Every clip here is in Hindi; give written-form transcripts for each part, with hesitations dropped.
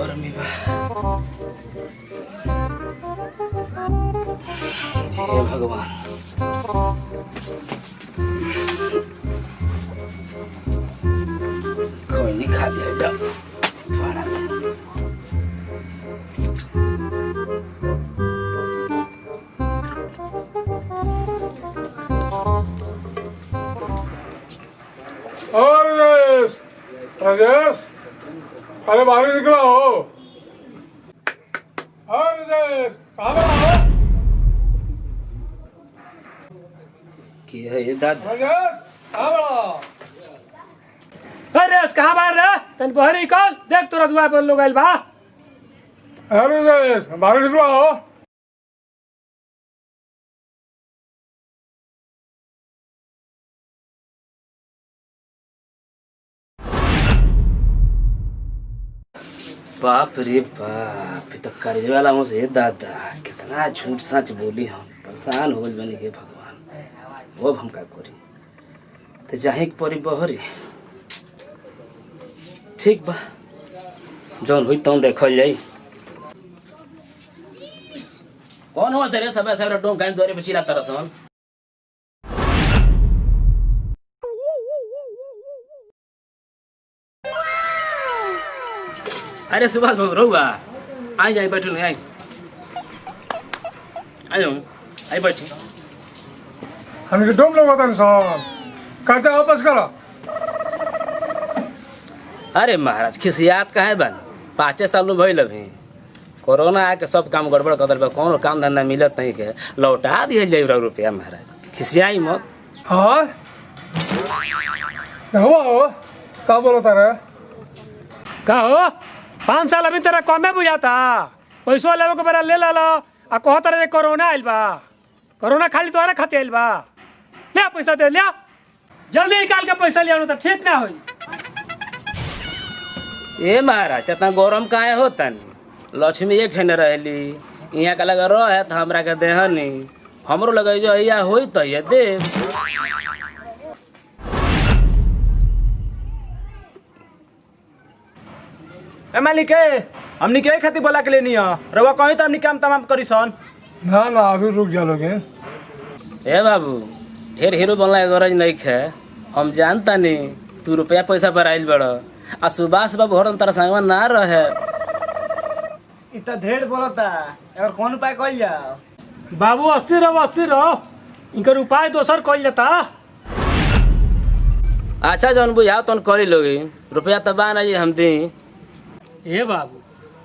गर्मी बा। हे भगवान, कोई नहीं खा लिया जा बड़ा में। और राजेश, राजेश, अरे बाहर निकला हो। और राजेश, कहाँ पर हो? क्या है ये दादा? राजेश, कहाँ पर हो? अरे कहाँ बाहर रे? तन बाहर निकल, देख तोरा दुआ पर लोग आइल बा। अरे राजेश, बाहर निकला हो। बाप रे बाप, तो कर्ज वाला मुझसे दादा कितना झूठ सच बोली। हम परेशान हो गए बनी। हे भगवान, वो हम का करी? तो जाहे के परी बहरी। ठीक बा, जौन हुई तौन देखल जाई। कौन हो सर सब सब डोंग गाड़ी द्वारे पे चिल्ला तरसन? अरे सुभाष बाबू रहुआ आई जाए, बैठो नहीं आई आई बैठे। हमके डोम लोग इंसान कर्जा वापस करो। अरे महाराज खिसियात काहे बन? 5 साल भइल अभी कोरोना आके सब काम गड़बड़ कर दिल। कौन काम धंधा मिलत नहीं के लौटा दिए जाए रुपया। महाराज खिसियाई मत। हाँ हुआ हो, का बोलो तारा? का हो 5 साल अभी तेरा कमे बुझाता। पैसो लेवे के बेरा ले लो आ कहो तरह कोरोना आइल बा। कोरोना खाली तोहरे खातिर आइल बा। ले पैसा दे, ले जल्दी निकाल के पैसा ले, तो ठीक ना होई। ए महाराज इतना गरम काहे होता? लक्ष्मी एक ठेने रहली, यहाँ का लगा रहे तो हमरा के देहनी। हमरो लगे जो या होई तो ये दे। ए मालिक हमनी के खातिर बोला के लेनी है रवा कहीं तो हमनी काम तमाम करी सन। ना ना अभी रुक जा लोगे। ए बाबू ढेर हीरो बनला के गरज नहीं है। हम जानता नहीं तू रुपया पैसा पर आइल बड़। आ सुभाष बाबू हरन तारा संगवा ना रहे। इतना ढेर बोलता अगर कौन उपाय कइल जाओ? बाबू अस्थिर रहो। इनकर उपाय दोसर कइल जाता। अच्छा जौन बुझाओ तौन करी लोगी। रुपया तो बा नहीं हम दी। ए बाबू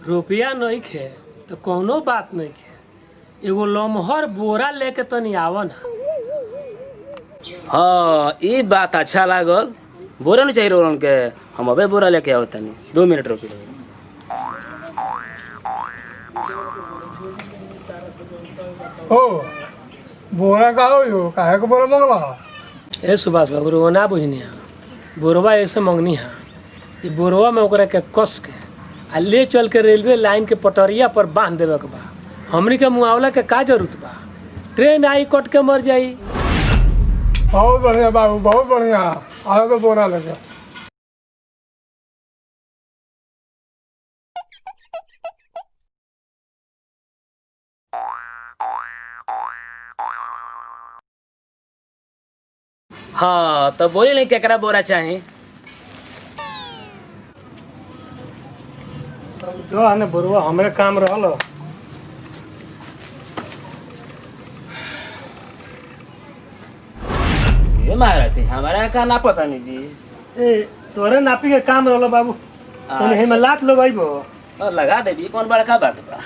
रुपया नहीं खे तो कोनो बात नहीं खे। एगो लमहर बोरा लेके तनी आव ना। हाँ ये बात अच्छा लागल। बोरा नहीं चाहिए रोन के, हम अबे बोरा लेके आओ तनी। 2 मिनट रुकी। ओ बोरा का हो काहे को बोरा मंगला? ए सुभाष बाबू रो ना बुझनी है। बोरवा ऐसे मंगनी है। ये बोरवा में ओकरा के कस के आ ले चल के रेलवे लाइन के पटरिया पर बांध देवे के बा। हमनी के मुआवला के का जरूरत बा? ट्रेन आई कट के मर जाई। बहुत बढ़िया बाबू, बहुत बढ़िया। आओ तो बोरा लेके। हाँ तो बोली नहीं केकरा बोरा चाहे? जो है बोरवा हमरे काम रहल। ये महाराज हमारा का ना पता नहीं जी। ए तोरे नापी के काम रहल बाबू। तने हेमे लात लगाइबो और लगा देबी। कौन बड़का बात बा?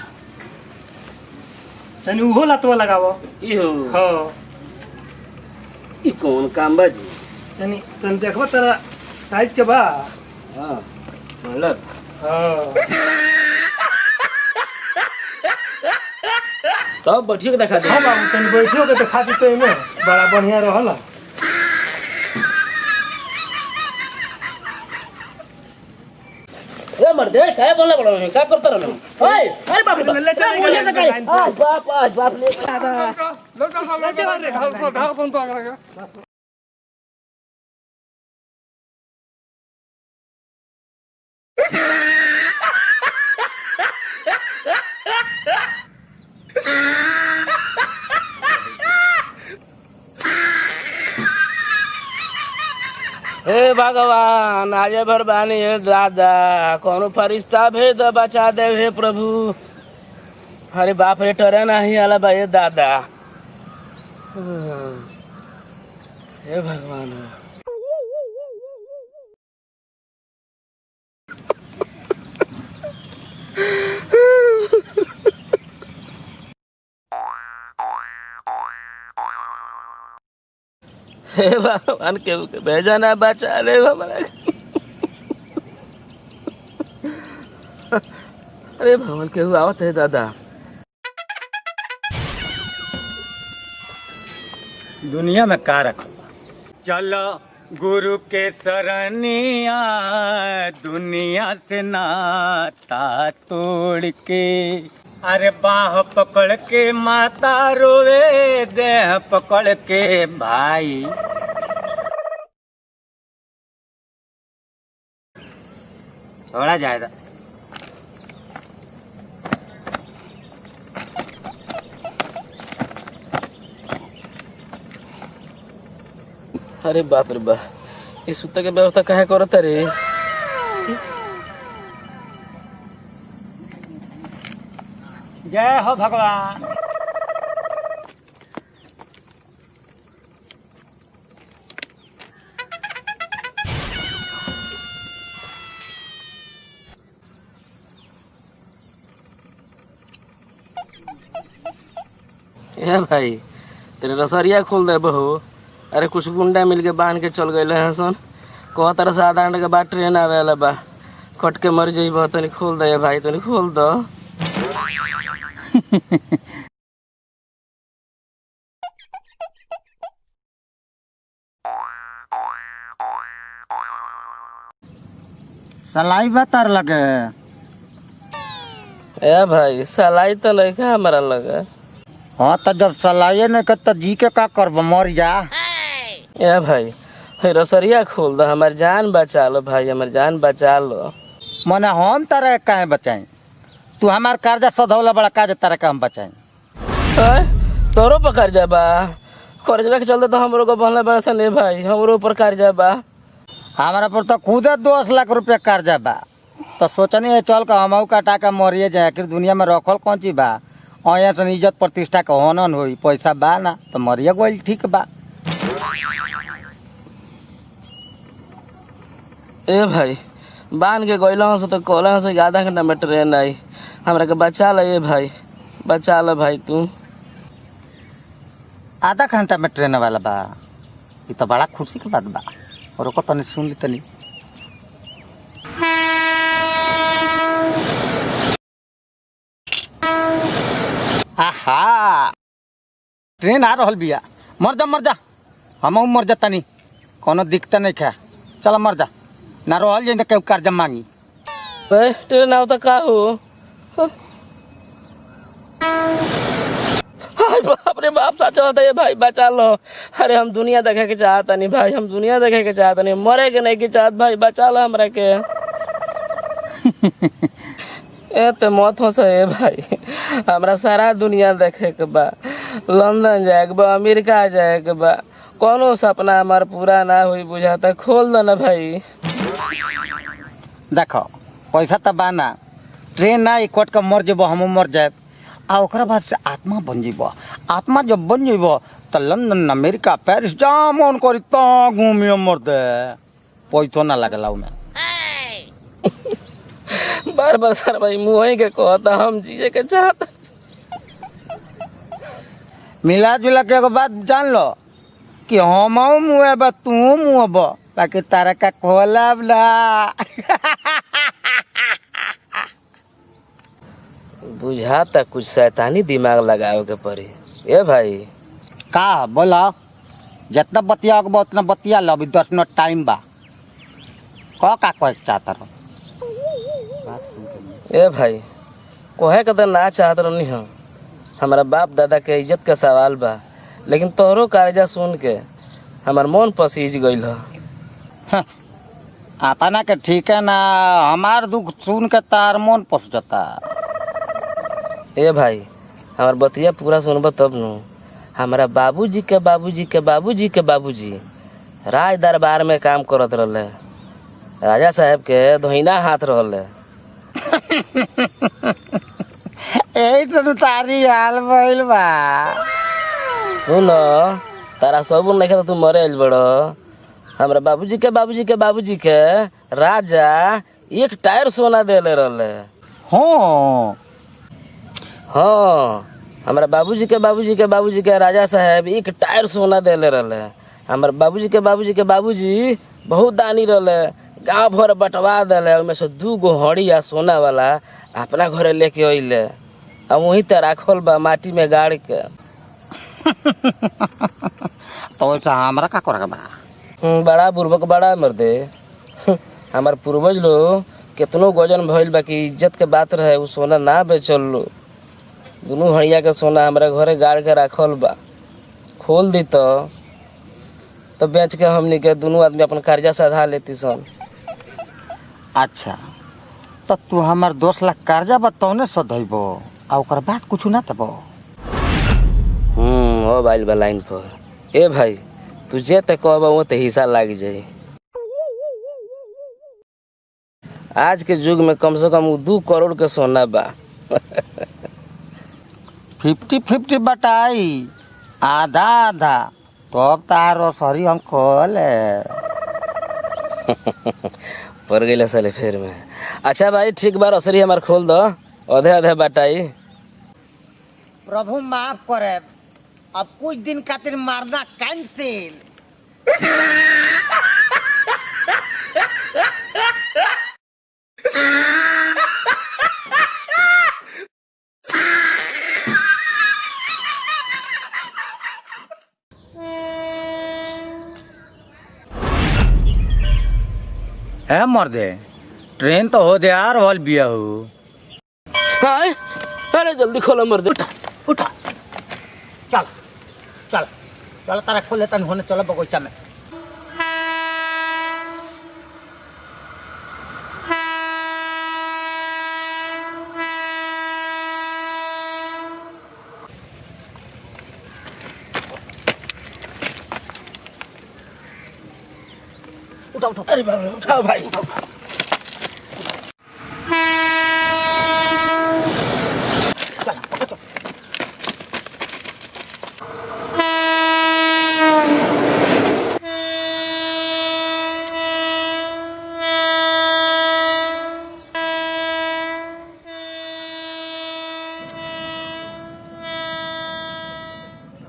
तनी उहो लातवा लगावो। इहो हां ई कौन काम बा जी? तनी देखबो तेरा साइज के बा। हां मतलब हां तब बैठिए के दिखा दे। हां बाबू तनी बैठियो के दिखा दी। तो में बड़ा बढ़िया रहल। ए मर्दे काय बोलले बड़ा है? का करता रहलो? ओए अरे बाप रे ले चल बढ़िया से कहीं। आज बाप ले लड़का सा ढाल सुन तो आगे। हे भगवान आजे भर बानी हे दादा कौनो फरिश्ता भेज दे बचा दे हे प्रभु। अरे बाप रे टरे नहीं आला बा हे दादा। हे भगवान हे भगवान केहू के भेजा ना बचा ले हमारा। अरे भगवान केहू आवत है दादा। दुनिया में का रखल चलो गुरु के सरनिया दुनिया से नाता तोड़ के। अरे बाह पकड़ के माता रोवे देह पकड़ के भाई। छोड़ा जाएगा। अरे बाप रे बाप इस सुत्ता के व्यवस्था काहे करत रे। जय हो भगवान। ए भाई तेरे रसरिया खोल दे बहू। अरे कुछ गुंडा मिल के बांध के चल गए हैं सन। कह तरह से आधा घंटे के बाद ट्रेन आवे वाला बा। कट के मर जाइब तनी खोल दे भाई तनी खोल दो। सलाई बतर लगे। ए भाई सलाई तो नहीं का हमारा लगा। हाँ तो जब सलाइए नहीं कर तो जी के का करब मर जा। ए भाई रसरिया खोल दो हमार जान बचा लो भाई हमार जान बचा लो। मने हम तरह काहे बचाई। तू हमार कर्जा सधौला बड़ा काज तरह का हम बचाई। तोरो पर कर्जा बा। कर्जा के चलते तो हमरो को बनले बड़ा सन ए भाई हमरो ऊपर कर्जा बा। हमारा पर तो खुदे 10 लाख रुपया कर्जा बा। तो सोचनी है चल का हमहू कटा के मरिए जाए। आखिर दुनिया में रखल कौन चीज बा। अया से इज्जत प्रतिष्ठा का होनन होई पैसा बा ना तो मरिए गई ठीक बा। ए भाई बांध के गइल से तो कहला से आधा घंटा में ट्रेन आई। हमरा के बचा ले ए भाई बचा ले भाई तू। आधा घंटा में ट्रेन वाला बा। ये तो बड़ा खुशी की बात बा। और को तनी सुन ली तनी। आहा ट्रेन आ रहल बिया। मर जा हम मर जा तनी कोनो दिक्कत नहीं खा। चल मर जा ना रहल जे केहू कर्जा मांगी। ट्रेन आओ तो का हो। हाय बाप रे बाप सच होता है भाई बचा लो। अरे हम दुनिया देखे के चाहता नहीं भाई हम दुनिया देखे के चाहता नहीं मरे के नहीं के चाहत भाई बचा लो हमरा के। ए तो मौत हो से भाई हमरा सारा दुनिया देखे के बा। लंदन जाए के बा अमेरिका जाए के बा। कोनो सपना हमार पूरा ना हुई बुझाता खोल दो ना भाई। देखो पैसा तो बाना ट्रेन ना कट के मर जेब हम मर जाए। आ ओकरा बाद से आत्मा बन जेब। आत्मा जब बन जेब तो लंदन अमेरिका पेरिस जहाँ मन करी तो घूमिए मर दे। पैसो ना लगला उमें। बार बार सर भाई मुँह के कहता हम जिए के चाहता। मिला जुला के एगो बात जान लो कि हम मुँह बा तू मुँह बा ताकि तारा का खोलब ना। बुझाता कुछ शैतानी दिमाग लगावे के पड़ी। ए भाई का बोला जितना बतिया के उतना बतिया लो। अभी 10 मिनट टाइम बा। का कह चाहता रहो। ए भाई कोहे के तो ना चाहत रहनी हम। हमारा बाप दादा के इज्जत का सवाल बा लेकिन तोहरो कर्जा सुन के हमार मन पसीज गइल ह। आता ना के ठीक है ना हमार दुख सुन के तार मन पस जाता। ए भाई हमार बतिया पूरा सुनब तब नु। हमारा बाबूजी के बाबूजी के बाबूजी के बाबूजी राज दरबार में काम करत रहले। राजा साहब के दोहिना हाथ रहले। यही तो तारी हाल भइल बा। सुन, तारा सबूर नहीं तो तू मरे आइल बड़ो। हमरा बाबूजी के राजा एक टायर सोना देले रहले। हाँ हाँ, हमरा बाबूजी के राजा साहब एक टायर सोना देले रहले। हमरा बाबूजी के बाबूजी बहुत दानी रहले। गांव भर बंटवा देले। ओमे से 2 गो हड़िया सोना वाला अपना घरे लेके अइले। अब वहीं ते राखल बा माटी में गाड़ के। तो ऐसा हमरा का करे बा? बड़ा बुर्बक बड़ा मर्दे। हमार पूर्वज लोग कितनो गजन भइल बा कि इज्जत के बात रहे उ सोना ना बेचल लो। दोनों हड़िया के सोना हमारे घरे गाड़ के रखल बा। खोल दी तो बेच के हमनी के दोनों आदमी अपन कर्जा सधा लेती सन। अच्छा, तो तू हमार 10 लाख कर्जा बताओ सधैबो आ ओकर बाद कुछ ना तबो। हो बाइल बा लाइन पर। ए भाई, तू जे ते कहबा वो ते हिस्सा लाग जाई। आज के युग में कम से कम 2 करोड़ के सोना बा। 50-50 बटाई, आधा आधा, तब तारो सरी हम खोले। पड़ गई साले फेर में। अच्छा भाई ठीक बा, रसरी हमार खोल दो। आधे आधे बटाई। प्रभु माफ करे, अब कुछ दिन खातिर मारना कैंसिल। है मर्दे, ट्रेन तो हो दे यार, हॉल बिया हो। हाय, अरे जल्दी खोलो मर्दे। उठा, चल चल चल, तारा खोल लेता होने, चलो बगीचा में। उठाओ उठाओ, अरे बाबा उठाओ भाई, उठाओ।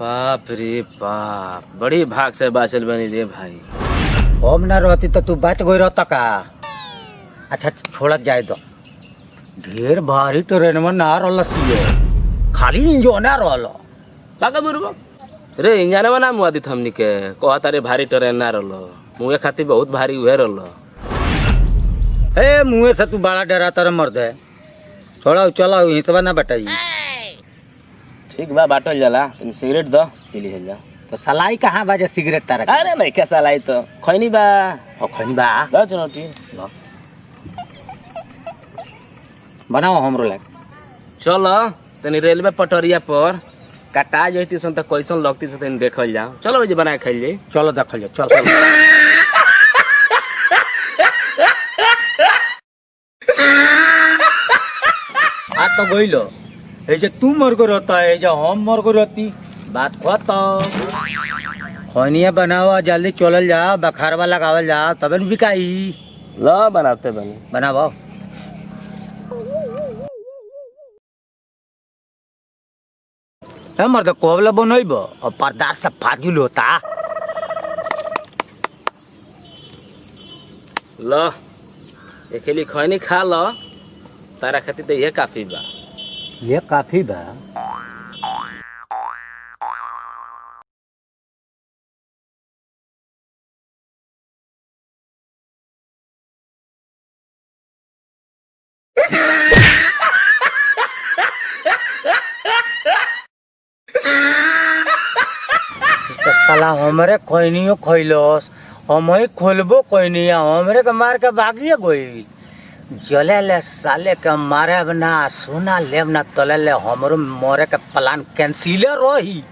बाप रे बाप, बड़ी भाग से बाचल बनी रे भाई। हम ना रहती तो तू बच गई रहता का। अच्छा छोड़त जाए दो, ढेर भारी ट्रेन में ना रहल सियो, खाली इंजन ना रहल। बाका बुरबा रे, इंजन में ना मुआ दी हमनी के। कहता रे भारी ट्रेन ना रहलो, मुए खातिर बहुत भारी उहे रहलो। ए मुँह से तू बड़ा डरा तर मर्द है। छोड़ा चलो, हिंसवा ना बटाई। ठीक बा, बाटल जाला। तुम सिगरेट दो, पी ली जा। तो सलाई कहाँ बाजे सिगरेट तारा? अरे नहीं कैसा लाई तो खैनी बा। खैनी बा, दो चुनौती बनाओ हमरो लाग। चलो तनी रेलवे पटरिया पर कटा जैती सन तो कैसन लगती से तनी देखल जाओ। चलो जे बना के खाइल जाई। चलो देखल जाओ, चल आ तो गइलो। ए जे तू मर को रहता है, जे हम मर को रहती, बात खत्म। खैनिया बनाओ, जल्दी चलल जाओ, बखारवा लगावल जाओ, तबे न बिकाई। लो बनाते बनी। बनाओ। मर्द कोबला बनइब और पर्दा से फाजुल होता। लो अकेली खैनी खा लो, तारा खातिर तो ये काफी बा। ये काफी बा। तो साला हमरे खैनियो खैलस, हम ही खोलबो खैनिया, हमरे के मार के भागिए गई। जले ले साले के मारे ना, सोना लेब ना, तले ले हमरो मरे के प्लान कैंसिल रही।